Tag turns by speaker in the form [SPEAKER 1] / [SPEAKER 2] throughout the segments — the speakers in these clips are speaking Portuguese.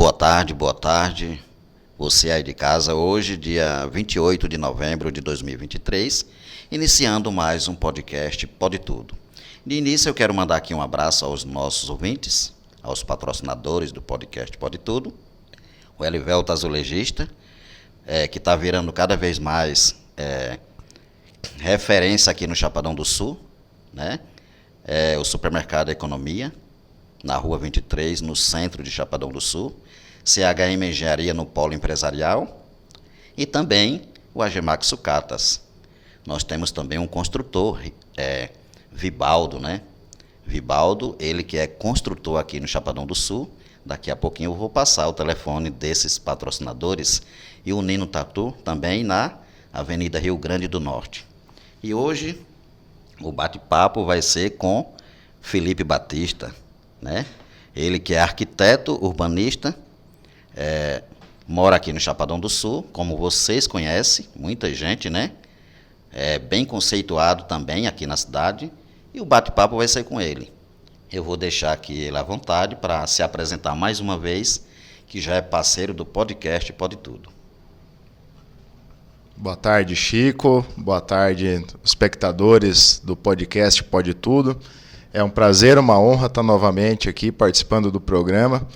[SPEAKER 1] Boa tarde, boa tarde. Você aí de casa, hoje, dia 28 de novembro de 2023, iniciando mais um podcast Pode Tudo. De início, eu quero mandar aqui um abraço aos nossos ouvintes, aos patrocinadores do podcast Pode Tudo, o Elivelto Azulejista, que está virando cada vez mais referência aqui no Chapadão do Sul, né? O Supermercado Economia, na Rua 23, no centro de Chapadão do Sul, CHM Engenharia no Polo Empresarial e também o Agemac Sucatas. Nós temos também um construtor, Vibaldo, né? Vibaldo, ele que é construtor aqui no Chapadão do Sul. Daqui a pouquinho eu vou passar o telefone desses patrocinadores e o Nino Tatu também na Avenida Rio Grande do Norte. E hoje o bate-papo vai ser com Felipe Batista, né? Ele que é arquiteto urbanista, mora aqui no Chapadão do Sul, como vocês conhecem, muita gente, né? É bem conceituado também aqui na cidade, e o bate-papo vai ser com ele. Eu vou deixar aqui ele à vontade para se apresentar mais uma vez, que já é parceiro do podcast Pode Tudo.
[SPEAKER 2] Boa tarde, Chico. Boa tarde, espectadores do podcast Pode Tudo. É um prazer, uma honra estar novamente aqui participando do programa.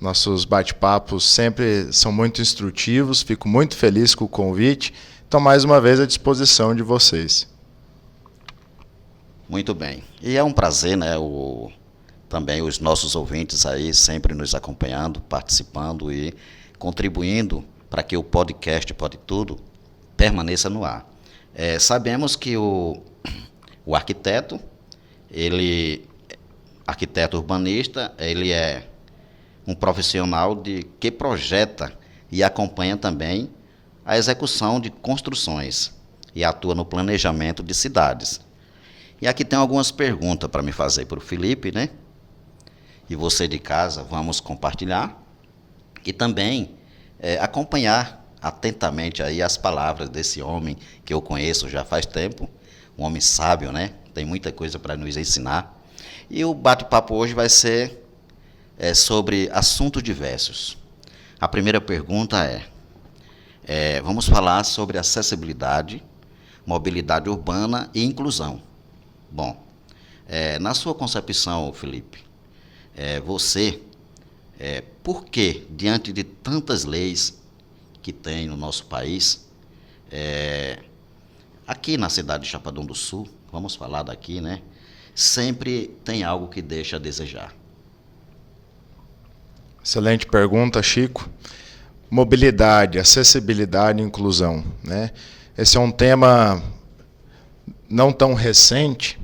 [SPEAKER 2] Nossos bate-papos sempre são muito instrutivos, fico muito feliz com o convite. Estou mais uma vez à disposição de vocês.
[SPEAKER 1] Muito bem. E é um prazer, né, também os nossos ouvintes aí sempre nos acompanhando, participando e contribuindo para que o podcast Pode Tudo permaneça no ar. Sabemos que o arquiteto, arquiteto urbanista, ele é um profissional que projeta e acompanha também a execução de construções e atua no planejamento de cidades. E aqui tem algumas perguntas para me fazer para o Felipe, né? E você de casa, vamos compartilhar e também acompanhar atentamente aí as palavras desse homem que eu conheço já faz tempo, um homem sábio, né? Tem muita coisa para nos ensinar. E o bate-papo hoje vai ser sobre assuntos diversos. A primeira pergunta vamos falar sobre acessibilidade, mobilidade urbana e inclusão. Bom, na sua concepção, Felipe, por que, diante de tantas leis que tem no nosso país, aqui na cidade de Chapadão do Sul, vamos falar daqui, né? Sempre tem algo que deixa a desejar.
[SPEAKER 2] Excelente pergunta, Chico. Mobilidade, acessibilidade e inclusão, né? Esse é um tema não tão recente,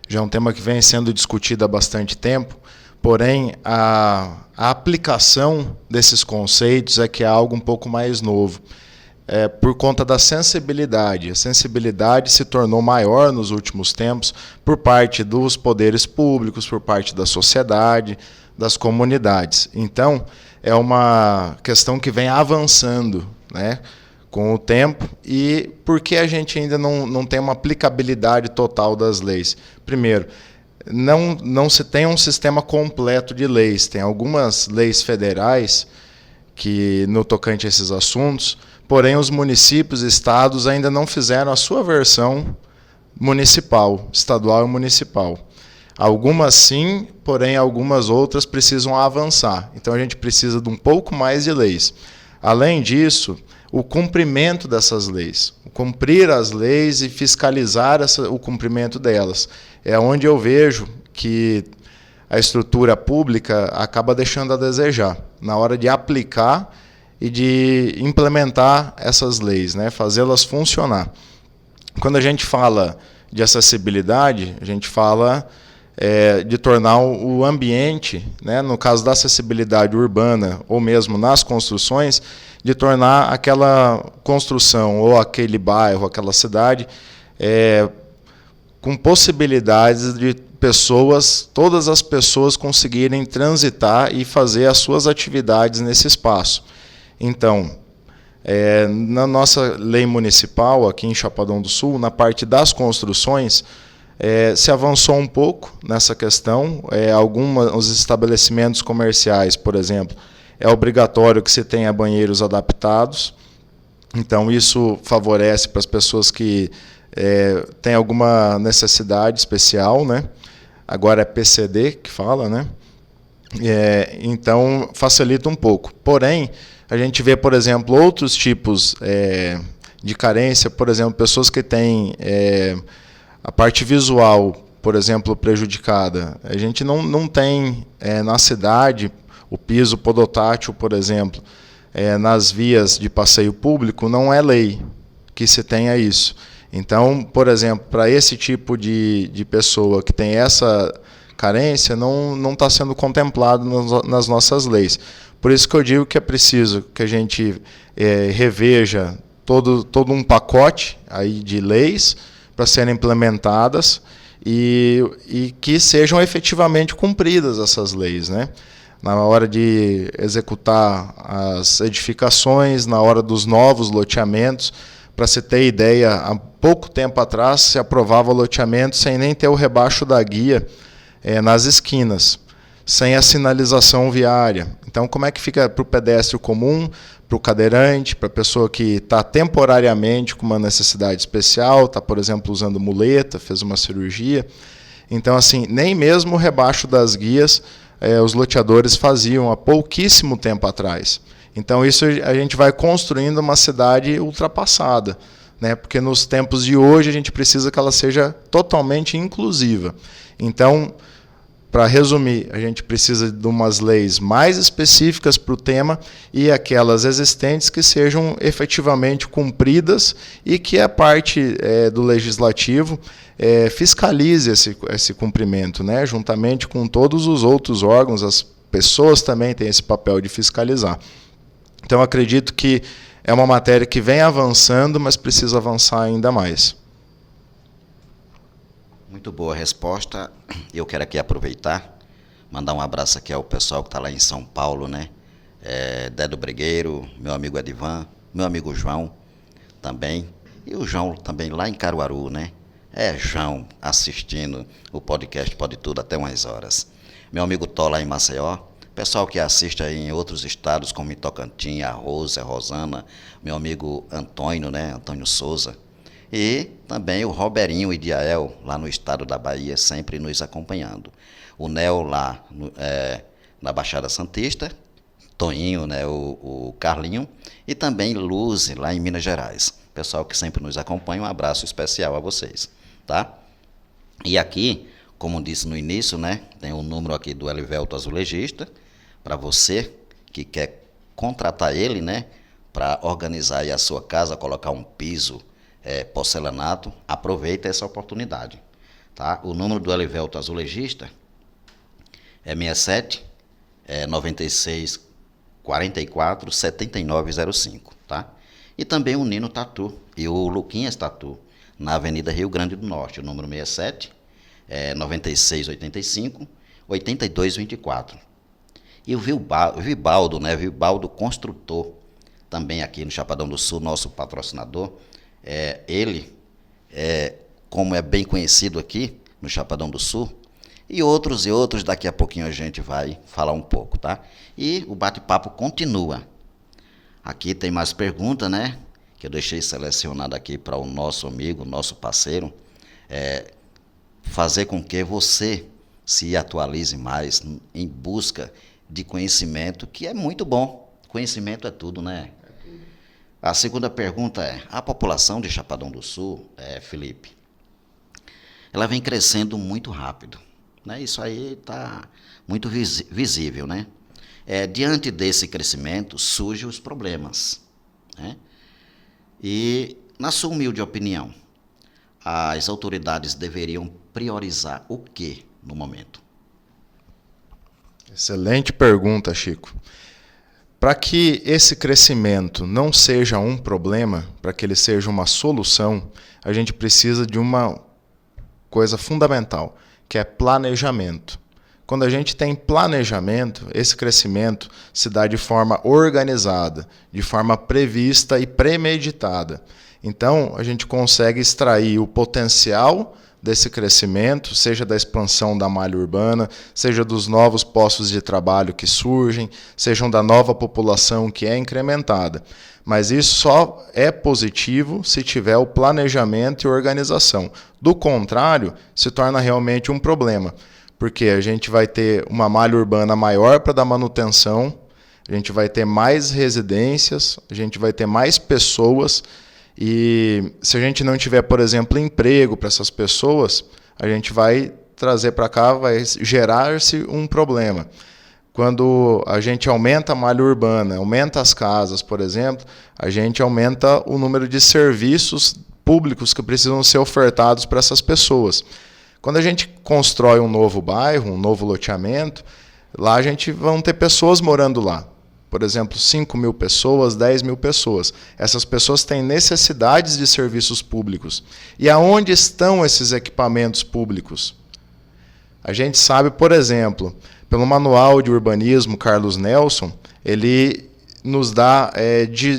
[SPEAKER 2] já é um tema que vem sendo discutido há bastante tempo, porém a aplicação desses conceitos é que é algo um pouco mais novo. Por conta da sensibilidade. A sensibilidade se tornou maior nos últimos tempos por parte dos poderes públicos, por parte da sociedade, das comunidades. Então, é uma questão que vem avançando, né, com o tempo. E por que a gente ainda não tem uma aplicabilidade total das leis? Primeiro, não se tem um sistema completo de leis. Tem algumas leis federais que, no tocante a esses assuntos, porém os municípios e estados ainda não fizeram a sua versão municipal, estadual e municipal. Algumas sim, porém algumas outras precisam avançar. Então a gente precisa de um pouco mais de leis. Além disso, o cumprimento dessas leis, cumprir as leis e fiscalizar o cumprimento delas. É onde eu vejo que a estrutura pública acaba deixando a desejar na hora de aplicar e de implementar essas leis, né? Fazê-las funcionar. Quando a gente fala de acessibilidade, a gente fala de tornar o ambiente, né, no caso da acessibilidade urbana ou mesmo nas construções, de tornar aquela construção ou aquele bairro, aquela cidade, com possibilidades de pessoas, todas as pessoas conseguirem transitar e fazer as suas atividades nesse espaço. Então, na nossa lei municipal, aqui em Chapadão do Sul, na parte das construções, se avançou um pouco nessa questão. Alguns estabelecimentos comerciais, por exemplo, é obrigatório que se tenha banheiros adaptados. Então, isso favorece para as pessoas que têm alguma necessidade especial, né? Agora é PCD que fala, né? Então, facilita um pouco. Porém, a gente vê, por exemplo, outros tipos de carência, por exemplo, pessoas que têm a parte visual, por exemplo, prejudicada. A gente não tem na cidade o piso podotátil, por exemplo, nas vias de passeio público, não é lei que se tenha isso. Então, por exemplo, para esse tipo de pessoa que tem essa carência, não está sendo contemplado nas nossas leis. Por isso que eu digo que é preciso que a gente reveja todo um pacote aí de leis para serem implementadas e que sejam efetivamente cumpridas essas leis, né? Na hora de executar as edificações, na hora dos novos loteamentos. Para se ter ideia, há pouco tempo atrás se aprovava loteamento sem nem ter o rebaixo da guia nas esquinas, sem a sinalização viária. Então, como é que fica para o pedestre comum, para o cadeirante, para a pessoa que está temporariamente com uma necessidade especial, está, por exemplo, usando muleta, fez uma cirurgia. Então, assim, nem mesmo o rebaixo das guias os loteadores faziam há pouquíssimo tempo atrás. Então, isso a gente vai construindo uma cidade ultrapassada, né? Porque nos tempos de hoje a gente precisa que ela seja totalmente inclusiva. Então, para resumir, a gente precisa de umas leis mais específicas para o tema e aquelas existentes que sejam efetivamente cumpridas e que a parte do legislativo fiscalize esse cumprimento, né? Juntamente com todos os outros órgãos, as pessoas também têm esse papel de fiscalizar. Então, acredito que é uma matéria que vem avançando, mas precisa avançar ainda mais.
[SPEAKER 1] Muito boa resposta. Eu quero aqui aproveitar, mandar um abraço aqui ao pessoal que está lá em São Paulo, né? Dedo Brigueiro, meu amigo Edivan, meu amigo João também. E o João também lá em Caruaru, né? João, assistindo o podcast Pode Tudo até umas horas. Meu amigo Tó lá em Maceió. Pessoal que assiste aí em outros estados, como em Tocantins, a Rose, a Rosana, meu amigo Antônio, né? Antônio Souza. E também o Roberinho Idiael, lá no estado da Bahia, sempre nos acompanhando. O Nel lá na Baixada Santista, Toninho, né, o Carlinho, e também Luze, lá em Minas Gerais. Pessoal que sempre nos acompanha, um abraço especial a vocês. Tá? E aqui, como disse no início, né, tem um número aqui do Elivelto Azulejista, para você que quer contratar ele, né, para organizar aí a sua casa, colocar um piso porcelanato, aproveita essa oportunidade. Tá? O número do Elivelto Azulejista é 67 96 44 7905. Tá? E também o Nino Tatu e o Luquinhas Tatu, na Avenida Rio Grande do Norte, o número 67 96 85 82 24. E o Vibaldo, né? Vibaldo Construtor, também aqui no Chapadão do Sul, nosso patrocinador. Ele, como é bem conhecido aqui no Chapadão do Sul, e outros, daqui a pouquinho a gente vai falar um pouco, tá? E o bate-papo continua. Aqui tem mais perguntas, né? Que eu deixei selecionado aqui para o nosso amigo, nosso parceiro, fazer com que você se atualize mais em busca de conhecimento, que é muito bom. Conhecimento é tudo, né? A segunda pergunta a população de Chapadão do Sul, Felipe, ela vem crescendo muito rápido, né? Isso aí está muito visível, né? Diante desse crescimento, surgem os problemas, né? E, na sua humilde opinião, as autoridades deveriam priorizar o que no momento?
[SPEAKER 2] Excelente pergunta, Chico. Para que esse crescimento não seja um problema, para que ele seja uma solução, a gente precisa de uma coisa fundamental, que é planejamento. Quando a gente tem planejamento, esse crescimento se dá de forma organizada, de forma prevista e premeditada. Então, a gente consegue extrair o potencial desse crescimento, seja da expansão da malha urbana, seja dos novos postos de trabalho que surgem, sejam da nova população que é incrementada. Mas isso só é positivo se tiver o planejamento e organização. Do contrário, se torna realmente um problema, porque a gente vai ter uma malha urbana maior para dar manutenção, a gente vai ter mais residências, a gente vai ter mais pessoas, e se a gente não tiver, por exemplo, emprego para essas pessoas, a gente vai trazer para cá, vai gerar-se um problema. Quando a gente aumenta a malha urbana, aumenta as casas, por exemplo, a gente aumenta o número de serviços públicos que precisam ser ofertados para essas pessoas. Quando a gente constrói um novo bairro, um novo loteamento, lá a gente vai ter pessoas morando lá. Por exemplo, 5.000 pessoas, 10.000 pessoas. Essas pessoas têm necessidades de serviços públicos. E aonde estão esses equipamentos públicos? A gente sabe, por exemplo, pelo Manual de Urbanismo Carlos Nelson, ele nos dá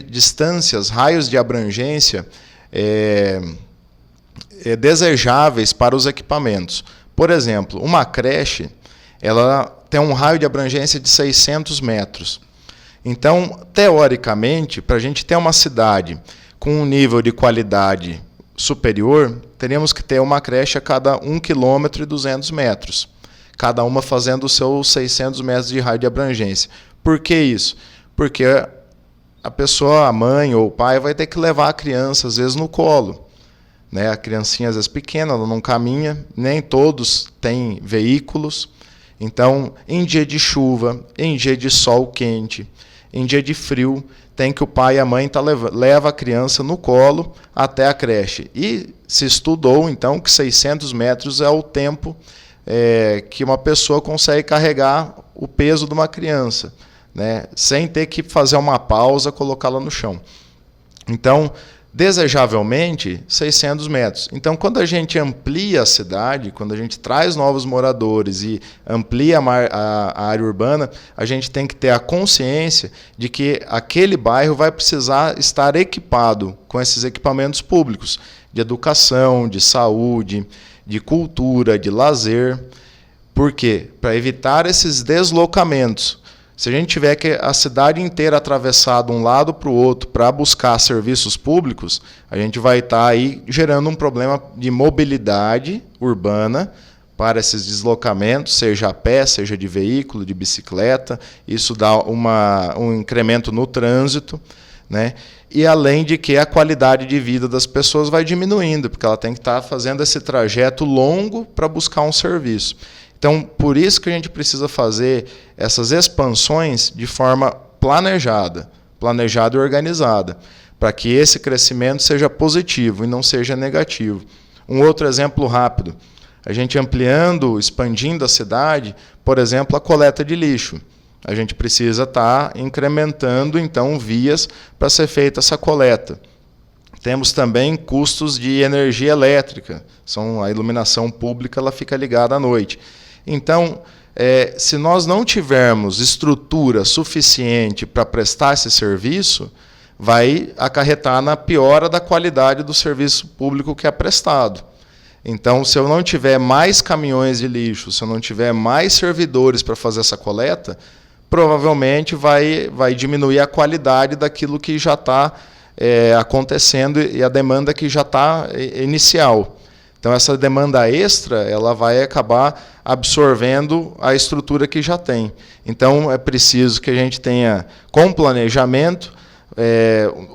[SPEAKER 2] distâncias, raios de abrangência desejáveis para os equipamentos. Por exemplo, uma creche, ela tem um raio de abrangência de 600 metros. Então, teoricamente, para a gente ter uma cidade com um nível de qualidade superior, teríamos que ter uma creche a cada 1,2 km, cada uma fazendo os seus 600 metros de raio de abrangência. Por que isso? Porque a pessoa, a mãe ou o pai, vai ter que levar a criança, às vezes, no colo. Né? A criancinha, às vezes, pequena, ela não caminha, nem todos têm veículos. Então, em dia de chuva, em dia de sol quente, em dia de frio, tem que o pai e a mãe leva a criança no colo até a creche. E se estudou, então, que 600 metros é o tempo que uma pessoa consegue carregar o peso de uma criança, né, sem ter que fazer uma pausa, colocá-la no chão. Então, desejavelmente, 600 metros. Então, quando a gente amplia a cidade, quando a gente traz novos moradores e amplia a área urbana, a gente tem que ter a consciência de que aquele bairro vai precisar estar equipado com esses equipamentos públicos, de educação, de saúde, de cultura, de lazer. Por quê? Para evitar esses deslocamentos. Se a gente tiver que a cidade inteira atravessar de um lado para o outro para buscar serviços públicos, a gente vai estar aí gerando um problema de mobilidade urbana para esses deslocamentos, seja a pé, seja de veículo, de bicicleta. Isso dá um incremento no trânsito, né? E além de que a qualidade de vida das pessoas vai diminuindo, porque ela tem que estar fazendo esse trajeto longo para buscar um serviço. Então, por isso que a gente precisa fazer essas expansões de forma planejada e organizada, para que esse crescimento seja positivo e não seja negativo. Um outro exemplo rápido, a gente ampliando, expandindo a cidade, por exemplo, a coleta de lixo. A gente precisa estar incrementando, então, vias para ser feita essa coleta. Temos também custos de energia elétrica, a iluminação pública ela fica ligada à noite. Então, se nós não tivermos estrutura suficiente para prestar esse serviço, vai acarretar na piora da qualidade do serviço público que é prestado. Então, se eu não tiver mais caminhões de lixo, se eu não tiver mais servidores para fazer essa coleta, provavelmente vai diminuir a qualidade daquilo que já está acontecendo e a demanda que já está inicial. Então, essa demanda extra ela vai acabar absorvendo a estrutura que já tem. Então, é preciso que a gente tenha, com planejamento,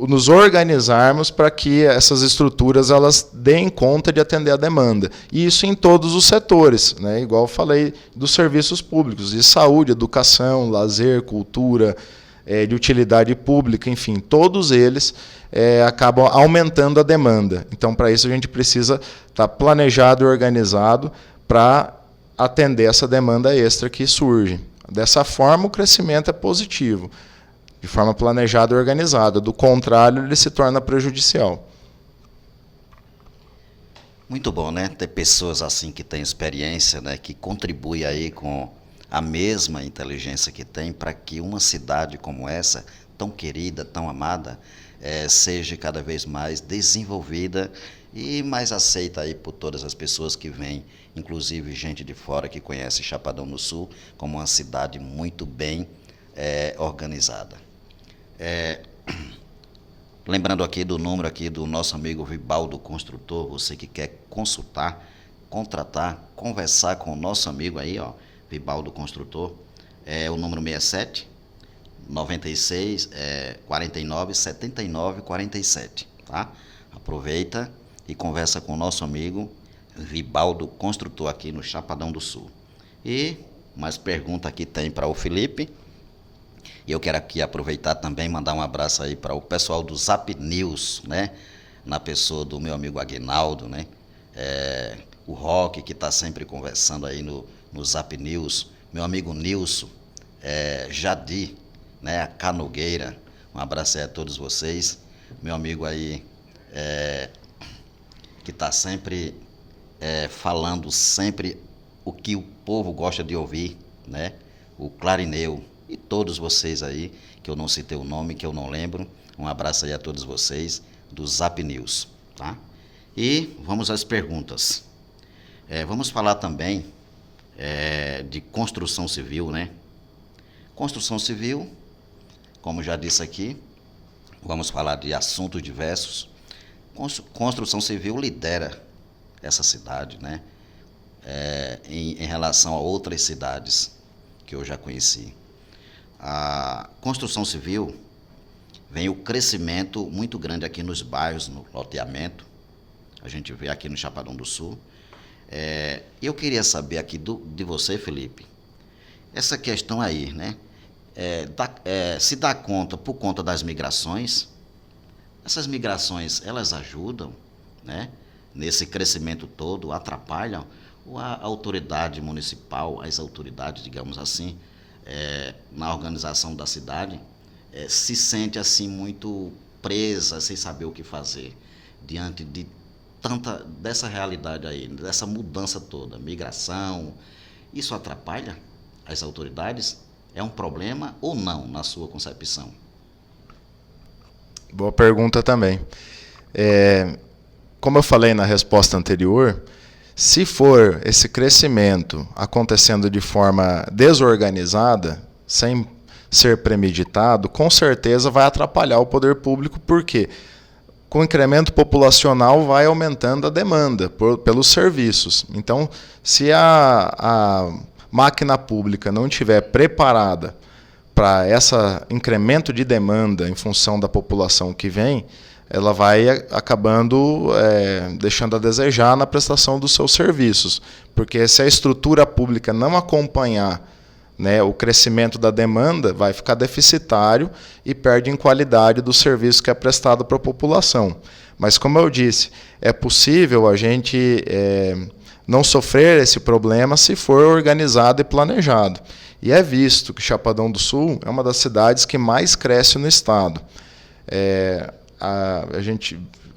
[SPEAKER 2] nos organizarmos para que essas estruturas elas deem conta de atender a demanda. E isso em todos os setores, né? Igual eu falei dos serviços públicos, de saúde, educação, lazer, cultura, de utilidade pública, enfim, todos eles acabam aumentando a demanda. Então, para isso, a gente precisa estar planejado e organizado para atender essa demanda extra que surge. Dessa forma, o crescimento é positivo, de forma planejada e organizada. Do contrário, ele se torna prejudicial.
[SPEAKER 1] Muito bom, né? Ter pessoas assim que têm experiência, né? Que contribuem aí com a mesma inteligência que tem para que uma cidade como essa, tão querida, tão amada, seja cada vez mais desenvolvida e mais aceita aí por todas as pessoas que vêm, inclusive gente de fora que conhece Chapadão do Sul como uma cidade muito bem organizada. Lembrando aqui do número aqui do nosso amigo Vibaldo Construtor, você que quer consultar, contratar, conversar com o nosso amigo aí, ó, Vibaldo Construtor, o número 67 96 49 79 47, tá? Aproveita e conversa com o nosso amigo Vibaldo Construtor aqui no Chapadão do Sul. E mais pergunta aqui tem para o Felipe. E eu quero aqui aproveitar também mandar um abraço aí para o pessoal do Zap News, né? Na pessoa do meu amigo Aguinaldo, né? O Roque, que está sempre conversando aí no Zap News. Meu amigo Nilson, Jadi, né? A Canogueira. Um abraço aí a todos vocês. Meu amigo aí, que está sempre falando sempre o que o povo gosta de ouvir, né? O Clarineu. E todos vocês aí, que eu não citei o nome, que eu não lembro, um abraço aí a todos vocês do Zap News, tá? E vamos às perguntas. Vamos falar também de construção civil, né? Construção civil, como já disse aqui, vamos falar de assuntos diversos. Construção civil lidera essa cidade, né? Em relação a outras cidades que eu já conheci. A construção civil vem o crescimento muito grande aqui nos bairros, no loteamento. A gente vê aqui no Chapadão do Sul. Eu queria saber aqui de você, Felipe, essa questão aí, né? Se dá conta, por conta das migrações, essas migrações, elas ajudam, né? Nesse crescimento todo, atrapalham? Ou a autoridade municipal, as autoridades, digamos assim, na organização da cidade, se sente assim muito presa, sem saber o que fazer, diante de dessa realidade aí, dessa mudança toda, migração? Isso atrapalha as autoridades? É um problema ou não, na sua concepção?
[SPEAKER 2] Boa pergunta também. Como eu falei na resposta anterior, se for esse crescimento acontecendo de forma desorganizada, sem ser premeditado, com certeza vai atrapalhar o poder público, porque com o incremento populacional vai aumentando a demanda pelos serviços. Então, se a máquina pública não estiver preparada para esse incremento de demanda em função da população que vem, ela vai acabando deixando a desejar na prestação dos seus serviços. Porque se a estrutura pública não acompanhar, né, o crescimento da demanda, vai ficar deficitário e perde em qualidade do serviço que é prestado para a população. Mas, como eu disse, é possível a gente não sofrer esse problema se for organizado e planejado. E é visto que Chapadão do Sul é uma das cidades que mais cresce no estado.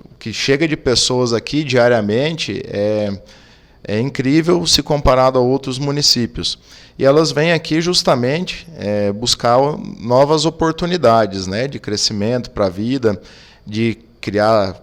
[SPEAKER 2] O que chega de pessoas aqui diariamente é incrível se comparado a outros municípios. E elas vêm aqui justamente buscar novas oportunidades, né, de crescimento para a vida, de criar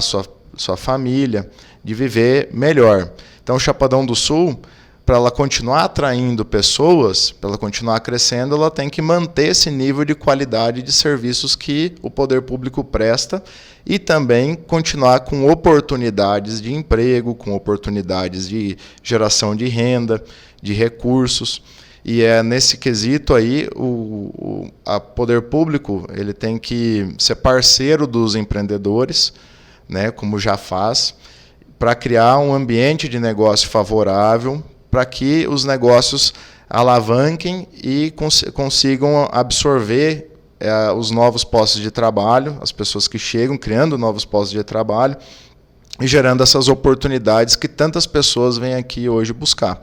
[SPEAKER 2] sua família, de viver melhor. Então, o Chapadão do Sul, para ela continuar atraindo pessoas, para ela continuar crescendo, ela tem que manter esse nível de qualidade de serviços que o poder público presta e também continuar com oportunidades de emprego, com oportunidades de geração de renda, de recursos. E nesse quesito aí, o poder público ele tem que ser parceiro dos empreendedores, né, como já faz, para criar um ambiente de negócio favorável, para que os negócios alavanquem e consigam absorver os novos postos de trabalho, as pessoas que chegam, criando novos postos de trabalho e gerando essas oportunidades que tantas pessoas vêm aqui hoje buscar.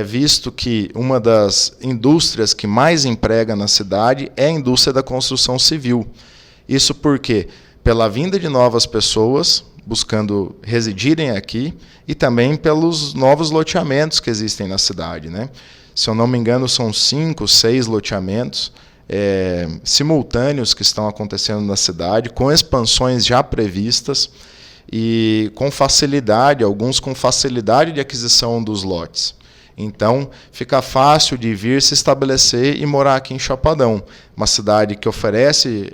[SPEAKER 2] Visto que uma das indústrias que mais emprega na cidade é a indústria da construção civil. Isso porque, pela vinda de novas pessoas buscando residirem aqui e também pelos novos loteamentos que existem na cidade, né? Se eu não me engano, são 5, 6 loteamentos simultâneos que estão acontecendo na cidade, com expansões já previstas e com facilidade, alguns com facilidade de aquisição dos lotes. Então, fica fácil de vir se estabelecer e morar aqui em Chapadão, uma cidade que oferece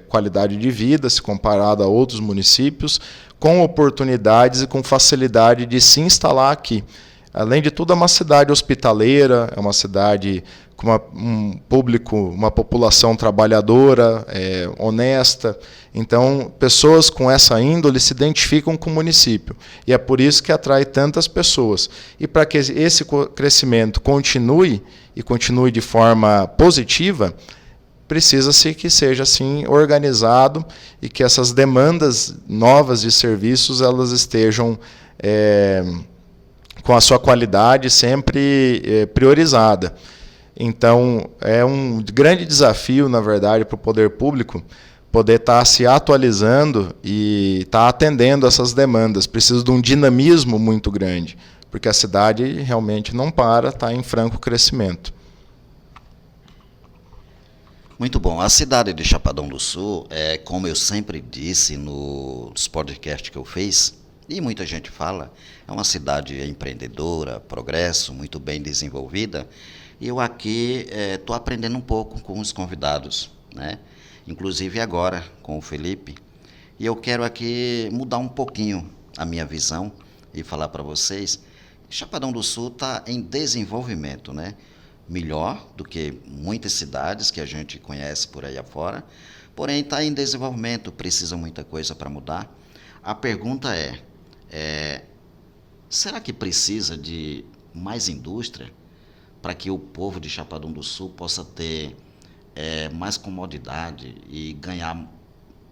[SPEAKER 2] qualidade de vida, se comparado a outros municípios, com oportunidades e com facilidade de se instalar aqui. Além de tudo, é uma cidade hospitaleira, é uma cidade com um público, uma população trabalhadora, honesta. Então, pessoas com essa índole se identificam com o município. E é por isso que atrai tantas pessoas. E para que esse crescimento continue, e continue de forma positiva, precisa-se que seja assim organizado e que essas demandas novas de serviços elas estejam com a sua qualidade sempre priorizada. Então, é um grande desafio, na verdade, para o poder público poder estar se atualizando e estar atendendo essas demandas. Precisa de um dinamismo muito grande, porque a cidade realmente não para, está em franco crescimento.
[SPEAKER 1] Muito bom. A cidade de Chapadão do Sul, como eu sempre disse nos podcasts que eu fiz, e muita gente fala, é uma cidade empreendedora, progresso, muito bem desenvolvida. E eu aqui estou aprendendo um pouco com os convidados, né? Inclusive agora com o Felipe. E eu quero aqui mudar um pouquinho a minha visão e falar para vocês. Chapadão do Sul está em desenvolvimento, né? Melhor do que muitas cidades que a gente conhece por aí afora. Porém, está em desenvolvimento, precisa muita coisa para mudar. A pergunta será que precisa de mais indústria para que o povo de Chapadão do Sul possa ter mais comodidade e ganhar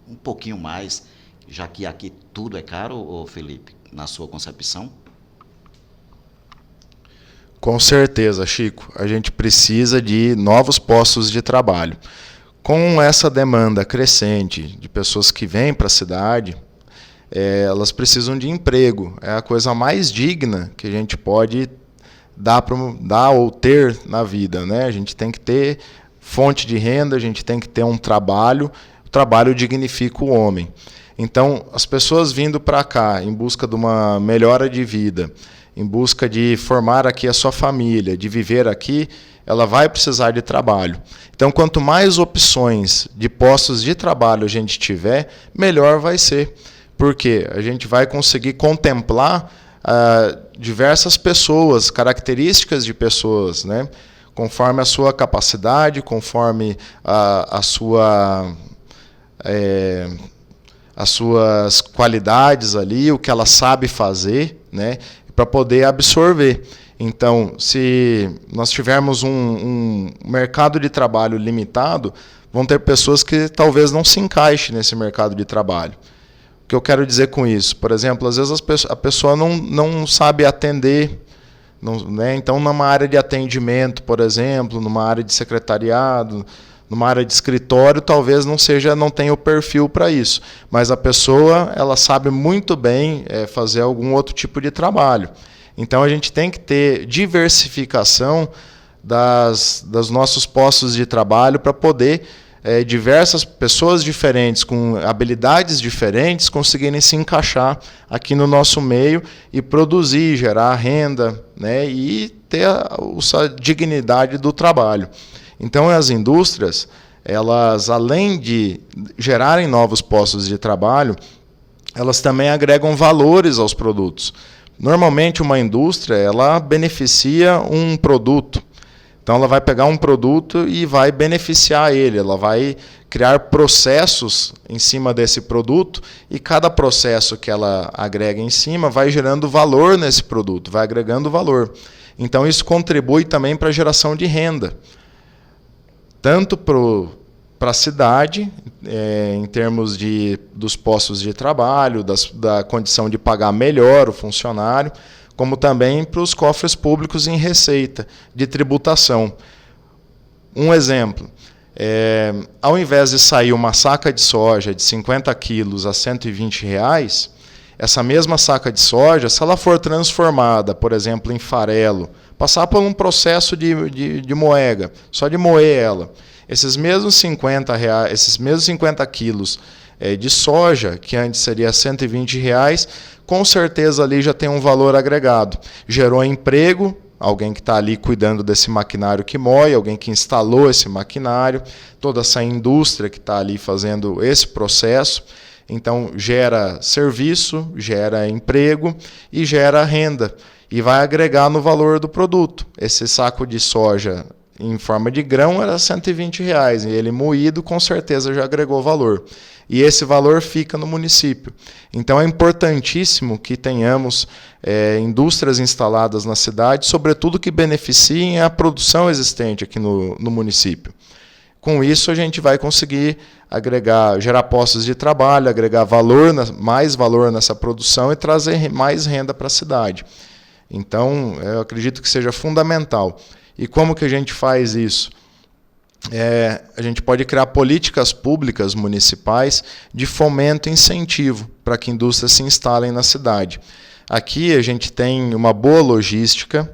[SPEAKER 1] um pouquinho mais, já que aqui tudo é caro, Felipe, na sua concepção?
[SPEAKER 2] Com certeza, Chico. A gente precisa de novos postos de trabalho. Com essa demanda crescente de pessoas que vêm para a cidade, elas precisam de emprego. É a coisa mais digna que a gente pode dar ou ter na vida, né? A gente tem que ter fonte de renda, a gente tem que ter um trabalho. O trabalho dignifica o homem. Então, as pessoas vindo para cá em busca de uma melhora de vida, em busca de formar aqui a sua família, de viver aqui, ela vai precisar de trabalho. Então, quanto mais opções de postos de trabalho a gente tiver, melhor vai ser. Porque a gente vai conseguir contemplar diversas pessoas, características de pessoas, né? Conforme a sua capacidade, conforme as suas qualidades ali, o que ela sabe fazer, né? Para poder absorver. Então, se nós tivermos um mercado de trabalho limitado, vão ter pessoas que talvez não se encaixem nesse mercado de trabalho. O que eu quero dizer com isso? Por exemplo, às vezes a pessoa não sabe atender, né? Então, numa área de atendimento, por exemplo, numa área de secretariado, numa área de escritório, talvez não tenha o perfil para isso. Mas a pessoa ela sabe muito bem fazer algum outro tipo de trabalho. Então, a gente tem que ter diversificação dos nossos postos de trabalho para poder diversas pessoas diferentes, com habilidades diferentes, conseguirem se encaixar aqui no nosso meio e produzir, gerar renda, né, e ter a dignidade do trabalho. Então, as indústrias, elas, além de gerarem novos postos de trabalho, elas também agregam valores aos produtos. Normalmente, uma indústria ela beneficia um produto. Então, ela vai pegar um produto e vai beneficiar ele, ela vai criar processos em cima desse produto e cada processo que ela agrega em cima vai gerando valor nesse produto, vai agregando valor. Então, isso contribui também para a geração de renda, tanto para a cidade, em termos dos postos de trabalho, da condição de pagar melhor o funcionário, como também para os cofres públicos em receita de tributação. Um exemplo, ao invés de sair uma saca de soja de 50 quilos a R$ 120, essa mesma saca de soja, se ela for transformada, por exemplo, em farelo, passar por um processo de moega, só de moer ela, esses mesmos 50 reais, esses mesmos 50 quilos de soja, que antes seria R$120, com certeza ali já tem um valor agregado. Gerou emprego, alguém que está ali cuidando desse maquinário que moe, alguém que instalou esse maquinário, toda essa indústria que está ali fazendo esse processo. Então, gera serviço, gera emprego e gera renda. E vai agregar no valor do produto. Esse saco de soja em forma de grão era R$120, e ele moído com certeza já agregou valor. E esse valor fica no município. Então é importantíssimo que tenhamos indústrias instaladas na cidade, sobretudo que beneficiem a produção existente aqui no município. Com isso, a gente vai conseguir gerar postos de trabalho, agregar mais valor nessa produção e trazer mais renda para a cidade. Então, eu acredito que seja fundamental. E como que a gente faz isso? A gente pode criar políticas públicas municipais de fomento e incentivo para que indústrias se instalem na cidade. Aqui a gente tem uma boa logística.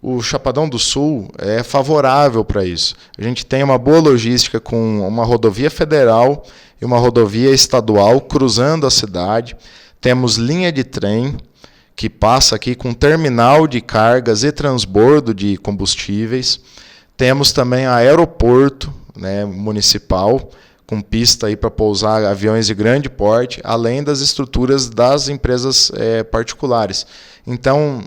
[SPEAKER 2] O Chapadão do Sul é favorável para isso. A gente tem uma boa logística com uma rodovia federal e uma rodovia estadual cruzando a cidade. Temos linha de trem que passa aqui com terminal de cargas e transbordo de combustíveis. Temos também aeroporto, né, municipal, com pista aí para pousar aviões de grande porte, além das estruturas das empresas particulares. Então,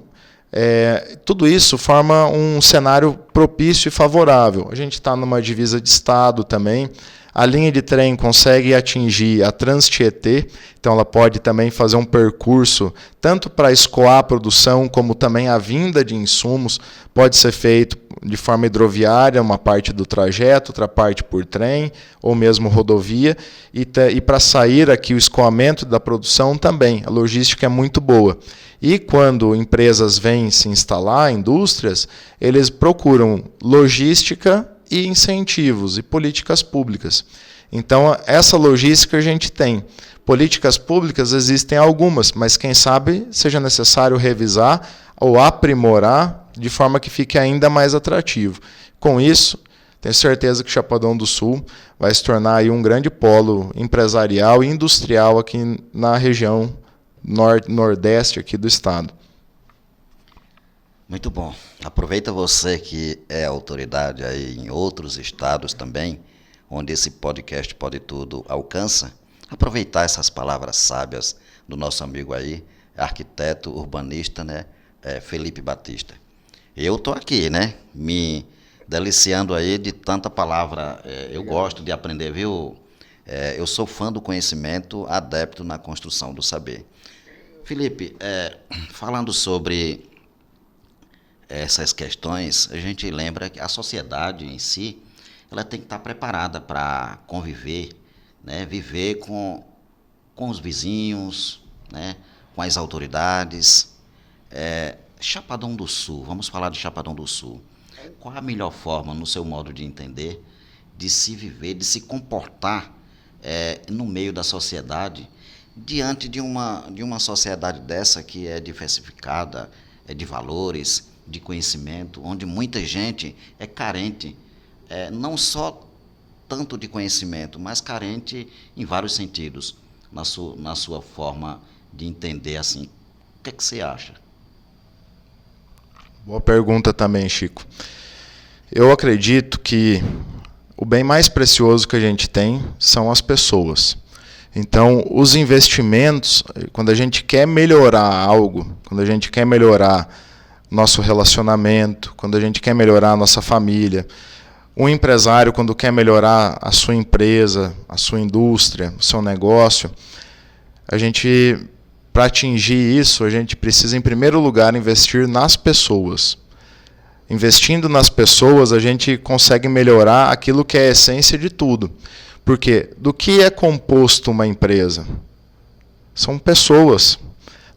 [SPEAKER 2] tudo isso forma um cenário propício e favorável. A gente está numa divisa de estado também. A linha de trem consegue atingir a Transtietê, então ela pode também fazer um percurso tanto para escoar a produção, como também a vinda de insumos. Pode ser feito de forma hidroviária, uma parte do trajeto, outra parte por trem, ou mesmo rodovia. E para sair aqui o escoamento da produção também. A logística é muito boa. E quando empresas vêm se instalar, indústrias, eles procuram logística e incentivos e políticas públicas. Então, essa logística a gente tem. Políticas públicas existem algumas, mas quem sabe seja necessário revisar ou aprimorar de forma que fique ainda mais atrativo. Com isso, tenho certeza que Chapadão do Sul vai se tornar aí um grande polo empresarial e industrial aqui na região nordeste aqui do estado.
[SPEAKER 1] Muito bom. Aproveita você que é autoridade aí em outros estados também, onde esse podcast Pode Tudo alcança, aproveitar essas palavras sábias do nosso amigo aí, arquiteto urbanista, né, Felipe Batista. Eu estou aqui, né, me deliciando aí de tanta palavra. Eu gosto de aprender, viu? Eu sou fã do conhecimento, adepto na construção do saber. Felipe, falando sobre essas questões, a gente lembra que a sociedade em si, ela tem que estar preparada para conviver, né, viver com os vizinhos, né, com as autoridades. Chapadão do Sul, vamos falar de Chapadão do Sul. Qual a melhor forma, no seu modo de entender, de se viver, de se comportar no meio da sociedade, diante de uma sociedade dessa que é diversificada, de valores, de conhecimento, onde muita gente é carente, não só tanto de conhecimento, mas carente em vários sentidos, na sua forma de entender assim. O que é que você acha?
[SPEAKER 2] Boa pergunta também, Chico. Eu acredito que o bem mais precioso que a gente tem são as pessoas. Então, os investimentos, quando a gente quer melhorar algo, quando a gente quer melhorar nosso relacionamento, quando a gente quer melhorar a nossa família, um empresário, quando quer melhorar a sua empresa, a sua indústria, o seu negócio, para atingir isso, a gente precisa, em primeiro lugar, investir nas pessoas. Investindo nas pessoas, a gente consegue melhorar aquilo que é a essência de tudo. Porque do que é composto uma empresa? São pessoas.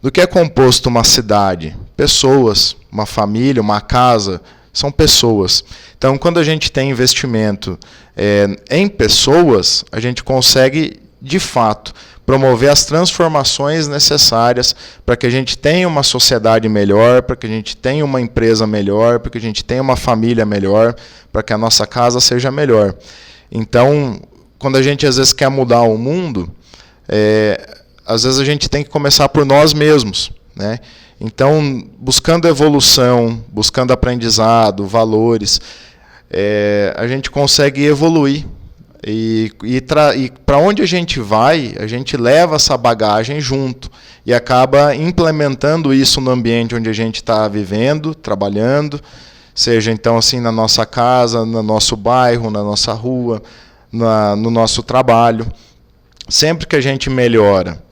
[SPEAKER 2] Do que é composto uma cidade? Pessoas. Uma família, uma casa, são pessoas. Então, quando a gente tem investimento em pessoas, a gente consegue de fato, promover as transformações necessárias para que a gente tenha uma sociedade melhor, para que a gente tenha uma empresa melhor, para que a gente tenha uma família melhor, para que a nossa casa seja melhor. Então, quando a gente às vezes quer mudar o mundo, às vezes a gente tem que começar por nós mesmos, né? Então, buscando evolução, buscando aprendizado, valores, a gente consegue evoluir. E para onde a gente vai, a gente leva essa bagagem junto e acaba implementando isso no ambiente onde a gente está vivendo, trabalhando, seja então assim na nossa casa, no nosso bairro, na nossa rua, no nosso trabalho. Sempre que a gente melhora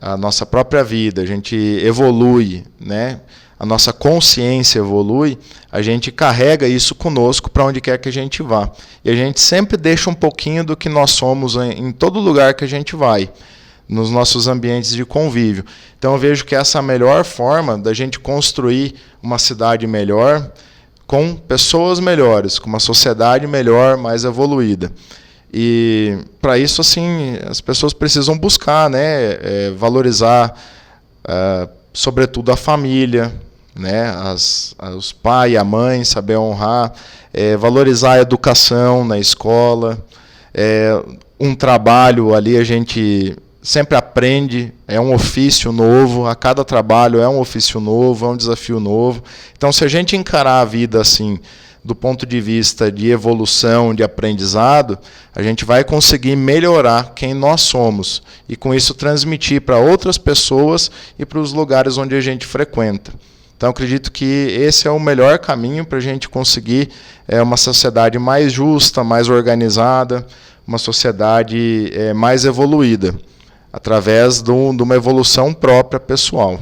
[SPEAKER 2] a nossa própria vida, a gente evolui, né? A nossa consciência evolui, a gente carrega isso conosco para onde quer que a gente vá. E a gente sempre deixa um pouquinho do que nós somos em todo lugar que a gente vai, nos nossos ambientes de convívio. Então eu vejo que essa é a melhor forma da gente construir uma cidade melhor, com pessoas melhores, com uma sociedade melhor, mais evoluída. E para isso, assim, as pessoas precisam buscar, né, valorizar, sobretudo, a família, né, os pais e a mãe, saber honrar, valorizar a educação na escola, um trabalho ali a gente sempre aprende, é um ofício novo, a cada trabalho é um ofício novo, é um desafio novo. Então, se a gente encarar a vida assim, do ponto de vista de evolução, de aprendizado, a gente vai conseguir melhorar quem nós somos e, com isso, transmitir para outras pessoas e para os lugares onde a gente frequenta. Então, acredito que esse é o melhor caminho para a gente conseguir uma sociedade mais justa, mais organizada, uma sociedade mais evoluída, através de uma evolução própria pessoal.